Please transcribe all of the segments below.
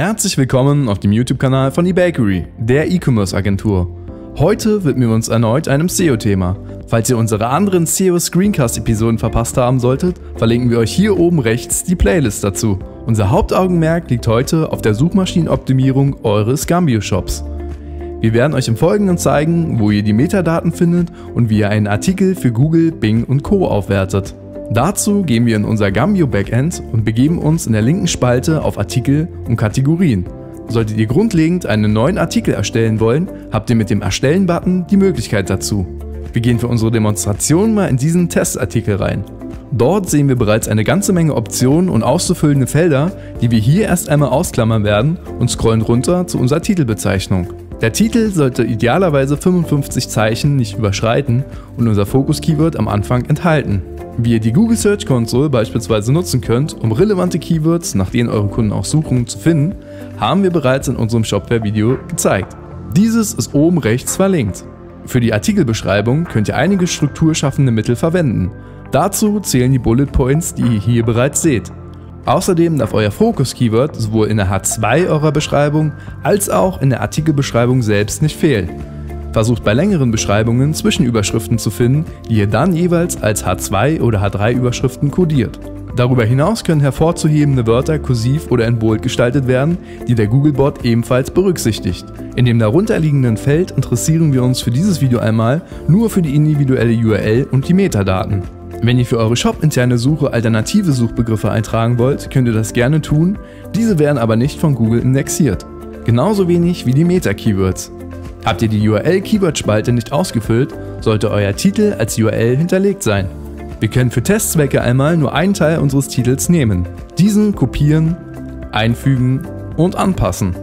Herzlich willkommen auf dem YouTube-Kanal von eBakery, der E-Commerce-Agentur. Heute widmen wir uns erneut einem SEO-Thema. Falls ihr unsere anderen SEO-Screencast-Episoden verpasst haben solltet, verlinken wir euch hier oben rechts die Playlist dazu. Unser Hauptaugenmerk liegt heute auf der Suchmaschinenoptimierung eures Gambio-Shops. Wir werden euch im Folgenden zeigen, wo ihr die Metadaten findet und wie ihr einen Artikel für Google, Bing und Co. aufwertet. Dazu gehen wir in unser Gambio Backend und begeben uns in der linken Spalte auf Artikel und Kategorien. Solltet ihr grundlegend einen neuen Artikel erstellen wollen, habt ihr mit dem Erstellen-Button die Möglichkeit dazu. Wir gehen für unsere Demonstration mal in diesen Testartikel rein. Dort sehen wir bereits eine ganze Menge Optionen und auszufüllende Felder, die wir hier erst einmal ausklammern werden und scrollen runter zu unserer Titelbezeichnung. Der Titel sollte idealerweise 55 Zeichen nicht überschreiten und unser Fokus-Keyword am Anfang enthalten. Wie ihr die Google Search Console beispielsweise nutzen könnt, um relevante Keywords, nach denen eure Kunden auch suchen, zu finden, haben wir bereits in unserem Shopware-Video gezeigt. Dieses ist oben rechts verlinkt. Für die Artikelbeschreibung könnt ihr einige strukturschaffende Mittel verwenden. Dazu zählen die Bullet Points, die ihr hier bereits seht. Außerdem darf euer Fokus-Keyword sowohl in der H2 eurer Beschreibung als auch in der Artikelbeschreibung selbst nicht fehlen. Versucht bei längeren Beschreibungen Zwischenüberschriften zu finden, die ihr dann jeweils als H2 oder H3 Überschriften kodiert. Darüber hinaus können hervorzuhebende Wörter kursiv oder in Bold gestaltet werden, die der Googlebot ebenfalls berücksichtigt. In dem darunterliegenden Feld interessieren wir uns für dieses Video einmal nur für die individuelle URL und die Metadaten. Wenn ihr für eure shop-interne Suche alternative Suchbegriffe eintragen wollt, könnt ihr das gerne tun, diese werden aber nicht von Google indexiert. Genauso wenig wie die Meta-Keywords. Habt ihr die URL-Keyword-Spalte nicht ausgefüllt, sollte euer Titel als URL hinterlegt sein. Wir können für Testzwecke einmal nur einen Teil unseres Titels nehmen, diesen kopieren, einfügen und anpassen.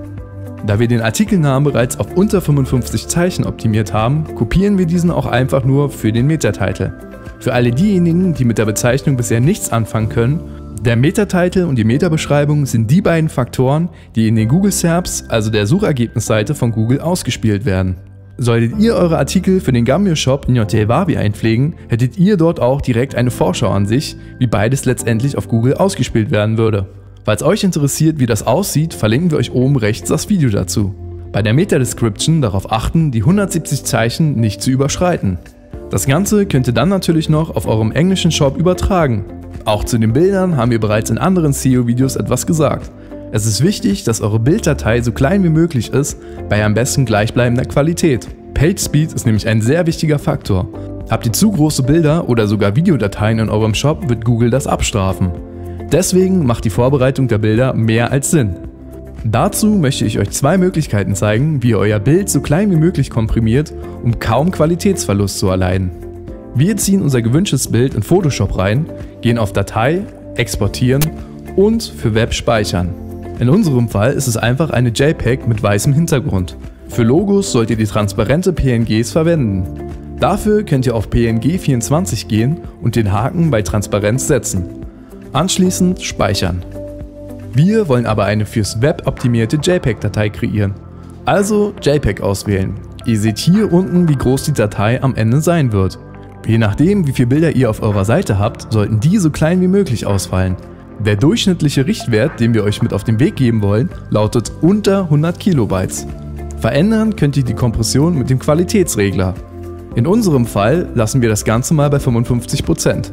Da wir den Artikelnamen bereits auf unter 55 Zeichen optimiert haben, kopieren wir diesen auch einfach nur für den Meta-Titel. Für alle diejenigen, die mit der Bezeichnung bisher nichts anfangen können, der Meta-Titel und die Meta-Beschreibung sind die beiden Faktoren, die in den Google SERPs, also der Suchergebnisseite von Google, ausgespielt werden. Solltet ihr eure Artikel für den Gambio Shop in JTWavi einpflegen, hättet ihr dort auch direkt eine Vorschau an sich, wie beides letztendlich auf Google ausgespielt werden würde. Falls euch interessiert, wie das aussieht, verlinken wir euch oben rechts das Video dazu. Bei der Meta-Description darauf achten, die 170 Zeichen nicht zu überschreiten. Das Ganze könnt ihr dann natürlich noch auf eurem englischen Shop übertragen. Auch zu den Bildern haben wir bereits in anderen SEO-Videos etwas gesagt. Es ist wichtig, dass eure Bilddatei so klein wie möglich ist, bei am besten gleichbleibender Qualität. PageSpeed ist nämlich ein sehr wichtiger Faktor. Habt ihr zu große Bilder oder sogar Videodateien in eurem Shop, wird Google das abstrafen. Deswegen macht die Vorbereitung der Bilder mehr als Sinn. Dazu möchte ich euch zwei Möglichkeiten zeigen, wie ihr euer Bild so klein wie möglich komprimiert, um kaum Qualitätsverlust zu erleiden. Wir ziehen unser gewünschtes Bild in Photoshop rein, gehen auf Datei, Exportieren und für Web speichern. In unserem Fall ist es einfach eine JPEG mit weißem Hintergrund. Für Logos sollt ihr die transparente PNGs verwenden. Dafür könnt ihr auf PNG 24 gehen und den Haken bei Transparenz setzen. Anschließend speichern. Wir wollen aber eine fürs Web optimierte JPEG-Datei kreieren. Also JPEG auswählen. Ihr seht hier unten, wie groß die Datei am Ende sein wird. Je nachdem, wie viele Bilder ihr auf eurer Seite habt, sollten die so klein wie möglich ausfallen. Der durchschnittliche Richtwert, den wir euch mit auf den Weg geben wollen, lautet unter 100 Kilobytes. Verändern könnt ihr die Kompression mit dem Qualitätsregler. In unserem Fall lassen wir das Ganze mal bei 55%.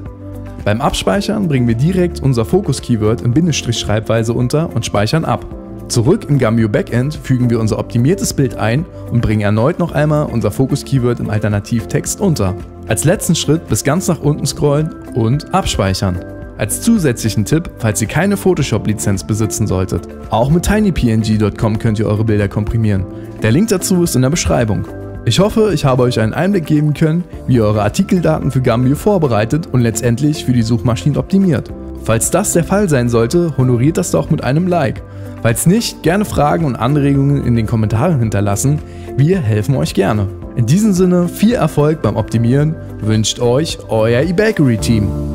Beim Abspeichern bringen wir direkt unser Fokus-Keyword in Bindestrich-Schreibweise unter und speichern ab. Zurück im Gambio Backend fügen wir unser optimiertes Bild ein und bringen erneut noch einmal unser Fokus-Keyword im Alternativtext unter. Als letzten Schritt bis ganz nach unten scrollen und abspeichern. Als zusätzlichen Tipp, falls ihr keine Photoshop-Lizenz besitzen solltet. Auch mit tinypng.com könnt ihr eure Bilder komprimieren. Der Link dazu ist in der Beschreibung. Ich hoffe, ich habe euch einen Einblick geben können, wie ihr eure Artikeldaten für Gambio vorbereitet und letztendlich für die Suchmaschinen optimiert. Falls das der Fall sein sollte, honoriert das doch mit einem Like. Falls nicht, gerne Fragen und Anregungen in den Kommentaren hinterlassen, wir helfen euch gerne. In diesem Sinne viel Erfolg beim Optimieren wünscht euch euer eBakery-Team.